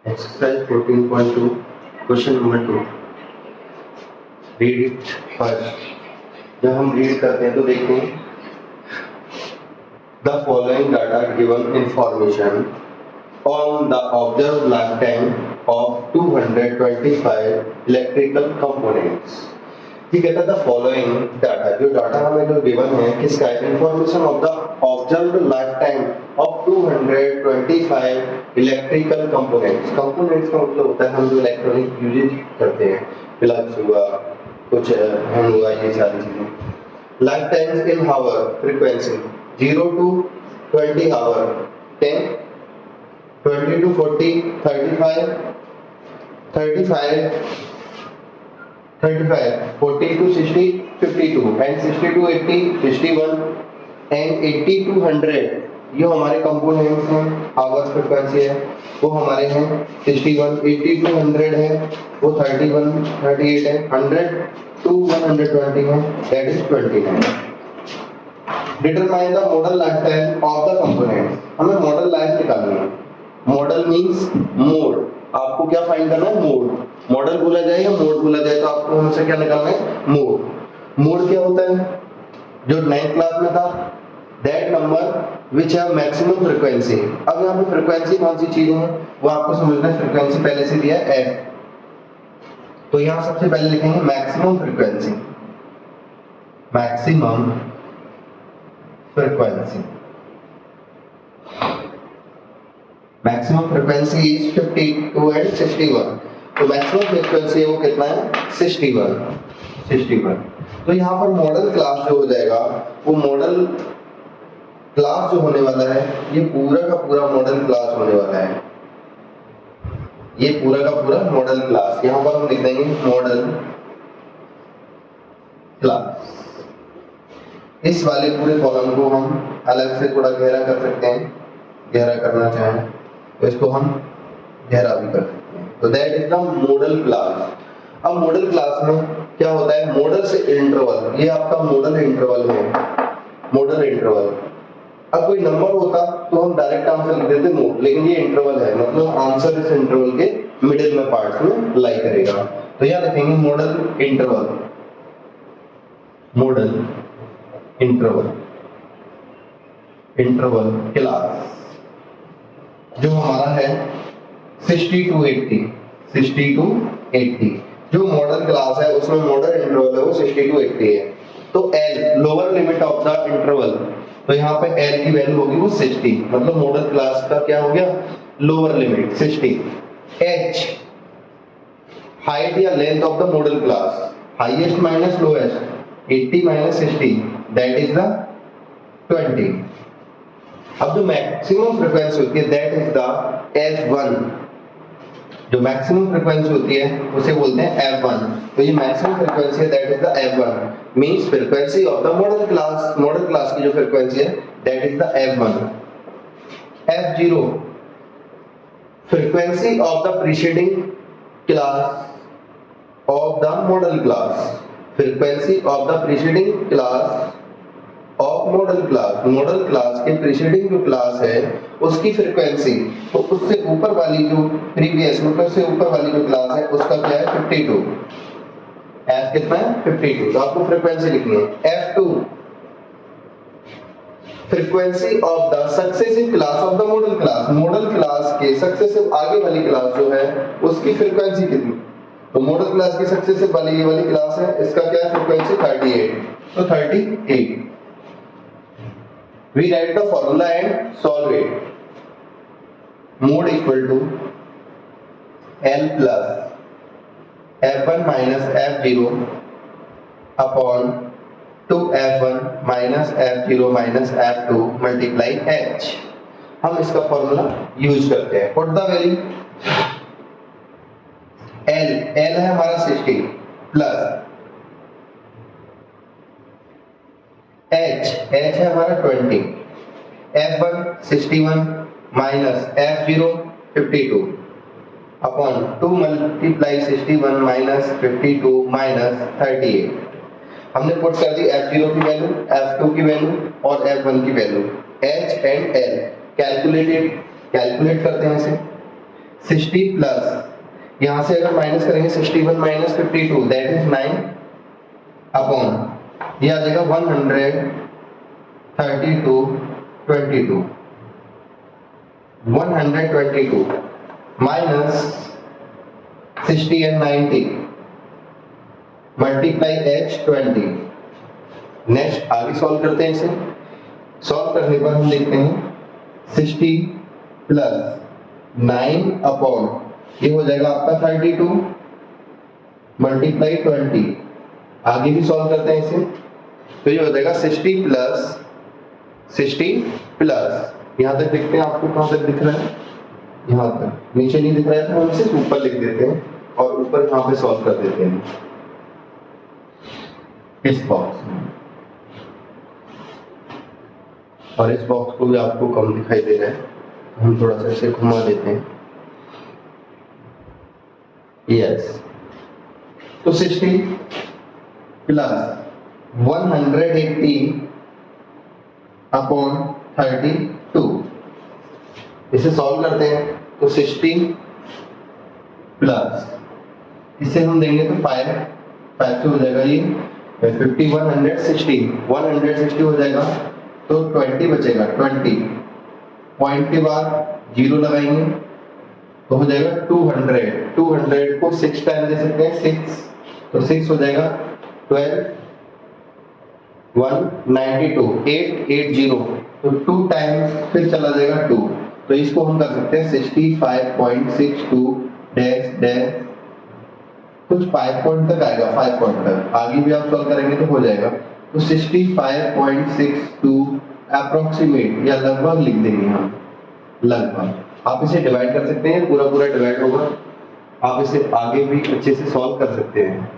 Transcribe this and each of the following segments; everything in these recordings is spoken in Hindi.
Exercise 14.2, question number 2. Read it first. जब हम रीड करते हैं तो देखते हैं the following data given information on the observed lifetime of 225 electrical components. ठीक है, the following data, जो डाटा हमें जो गिवन है किसका है, information of the observed life time of 225 electrical components. Components का मतलब होता है हम जो इलेक्ट्रॉनिक यूजेज करते हैं, प्लग्स हुआ, कुछ हैंड हुआ, ये सारी चीजें. Life times in hour, frequency 0 to 20 hour, 10, 20 to 40, 35, 40 to 60, 52, and 60 to 80, 61, and 80 to 100. ये हमारे कंपोनेंट्स हैं. आवर फ्रीक्वेंसी है वो हमारे हैं 61, 80 to 100 है वो 31, 38 है, 100 to 120 है, that is 29. Determine the model life time of the components. हमें मॉडल लाइफ निकालनी है. Model means mode. आपको क्या फाइंड करना है, मोड. मॉडल बोला जाए या मोड बोला जाए तो आपको हमसे क्या निकालना है, मोड. मोड क्या होता है, जो 9th क्लास में था, that number which have maximum frequency. अब यहाँ पे फ्रीक्वेंसी कौन सी चीज है वो आपको समझना है. फ्रीक्वेंसी पहले से दिया है एफ, तो यहाँ सबसे पहले लिखेंगे maximum frequency. Maximum frequency, maximum frequency is 52 and 61. तो मैक्सिमम फ्रीक्वेंसी है वो कितना है, 61. तो यहाँ पर मॉडल क्लास जो हो जाएगा वो मॉडल क्लास जो होने वाला है ये पूरा का पूरा मॉडल क्लास होने वाला है. ये पूरा का पूरा मॉडल क्लास, यहाँ पर हम लिख देंगे मॉडल क्लास. इस वाले पूरे कॉलम को हम अलग से थोड़ा गहरा कर सकते हैं. गहरा करना चाहें तो इसको हम गहरा भी कर सकते हैं. तो that is the model class. अब मॉडल क्लास में क्या होता है, मॉडल से इंटरवल, ये आपका मॉडल इंटरवल है, मॉडल इंटरवल. अब कोई नंबर होता तो हम डायरेक्ट आंसर लिख देते मोड, लेकिन ये इंटरवल है, मतलब आंसर इस इंटरवल के मिडिल में पार्ट्स में लाई करेगा. तो यहाँ लिखेंगे model interval, model interval, interval class जो हमारा है 60 to 80, 60 to 80. जो मॉडल क्लास है उसमें मॉडल इंटरवल है वो 60 to 80 है. तो L lower limit of the interval, तो यहाँ पे L की वैल्यू होगी वो 60, मतलब मॉडल क्लास का क्या हो गया, लोअर लिमिट 60. H हाइट या length of the model class, highest minus lowest, 80 minus 60, that is the 20. अब जो मैक्सिमम फ्रीक्वेंसी होती है दैट इज द F1. जो मैक्सिमम फ्रीक्वेंसी होती है उसे बोलते हैं F1. तो ये मैक्सिमम फ्रीक्वेंसी है that is the F1, means frequency of the model class. Model class की जो फ्रीक्वेंसी है that is the F1. F0 frequency of the preceding class of the model class. Frequency of the preceding class of model class. Model class के प्रीसीडिंग जो क्लास है उसकी फ्रीक्वेंसी, तो उससे ऊपर वाली जो प्रीवियस, मतलब उससे ऊपर वाली जो क्लास है उसका क्या है, 52. F कितना है, 52. तो आपको फ्रीक्वेंसी लिखनी है. F2 frequency of the successive class of the model class. Model class के सक्सेसिव आगे वाली क्लास जो है उसकी फ्रीक्वेंसी कितनी, तो मॉडल क्लास की सक्सेसिव वाली ये वाली क्लास है, इसका क्या है फ्रीक्वेंसी 38. तो 38. We write the formula and solve it. Mode equal to L plus F1 minus F0 upon 2F1 minus F0 minus F2 multiply H. हम इसका फॉर्मूला यूज करते हैं. Put the value L है हमारा 60 प्लस H है हमारा 20, F1 61 minus F0 52 upon 2 multiply 61 minus 52 minus 38. हमने पुट कर दी F0 की वैल्यू, F2 की वैल्यू और F1 की value. H and L calculate करते हैं इसे. 60 प्लस, यहाँ से अगर माइनस करेंगे 61 माइनस 52 दैट इज 9 अपॉन, ये आ जाएगा 132 22 122 minus 60 and 90 multiply h 20। Next आगे सॉल्व करते हैं इसे। सॉल्व करने पर हम लिखते हैं 60 प्लस 9 अपॉन, ये हो जाएगा आपका 32 मल्टीप्लाई 20। आगे भी सॉल्व करते हैं इसे, तो ये हो जाएगा 60 प्लस, यहाँ तक लिखते हैं, आपको कहाँ तक दिख रहा है, यहाँ तक, नीचे नहीं दिख रहा है तो हम सिर्फ ऊपर लिख देते हैं और ऊपर यहाँ पे सॉल्व कर देते हैं इस बॉक्स में, और इस बॉक्स को भी आपको कम दिखाई दे रहा है, हम थोड़ा सा इसे घुमा देते हैं। यस, तो 60 प्लस 180 अपॉन 32, इसे सॉल्व करते हैं तो 60 प्लस, इसे हम देंगे तो 5 से हो जाएगा ये 50, 160 हो जाएगा तो 20 बचेगा, 20 पॉइंट के बाद 0 लगाएंगे तो हो जाएगा 200 को 6 टाइम दे सकते हैं, 6 तो 6 हो जाएगा 12 192 880 तो 2 टाइम्स फिर चला जाएगा 2, तो इसको हम कर सकते हैं 65.62 डैश डैश, कुछ 5 पॉइंट तक आएगा, 5 पॉइंट तक, आगे भी आप सॉल्व करेंगे तो हो जाएगा। तो 65.62 अप्रोक्सीमेट या लगभग लिख देंगे हम, लगभग। आप इसे डिवाइड कर सकते हैं, पूरा पूरा डिवाइड होगा, आप इसे आगे भी अच्छे से सॉल्व कर सकते हैं।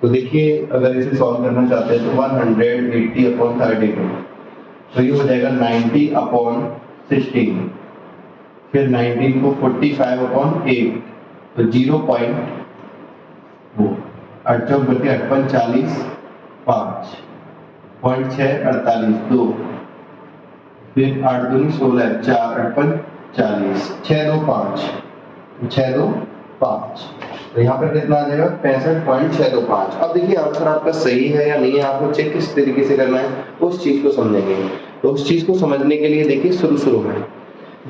तो देखिए, अगर इसे सॉल्व करना चाहते हैं तो 180 अपॉन 32, तो ये हो जाएगा 90 अपॉन 16, फिर 19 को 45 अपॉन 8, तो 0.4 48 बटे 58 40 5 0.6 48 2, फिर 8 दूनी 16 4 58 40 6 2 5 6 2 5, तो यहाँ पर कितना आ जाएगा 65.625। अब देखिए आंसर आपका सही है या नहीं है, आपको चेक किस तरीके से करना है उस चीज को समझेंगे। तो उस चीज को समझने के लिए देखिए शुरू में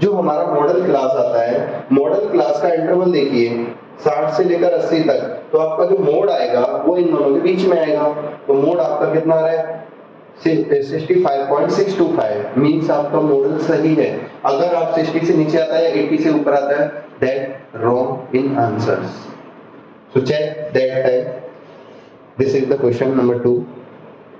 जो हमारा मॉडल क्लास आता है, मॉडल क्लास का इंटरवल देखिए 60 से लेकर 80 तक, तो आपका जो मोड आएगा वो इन दोनों के बीच में आएगा। तो मोड आपका कितना आ रहा है 65.625, मीन्स आपका मॉडल सही है। अगर आप 60 से नीचे आता है या 80 से ऊपर आता है, that wrong in answers. So check that time. This is the question number 2.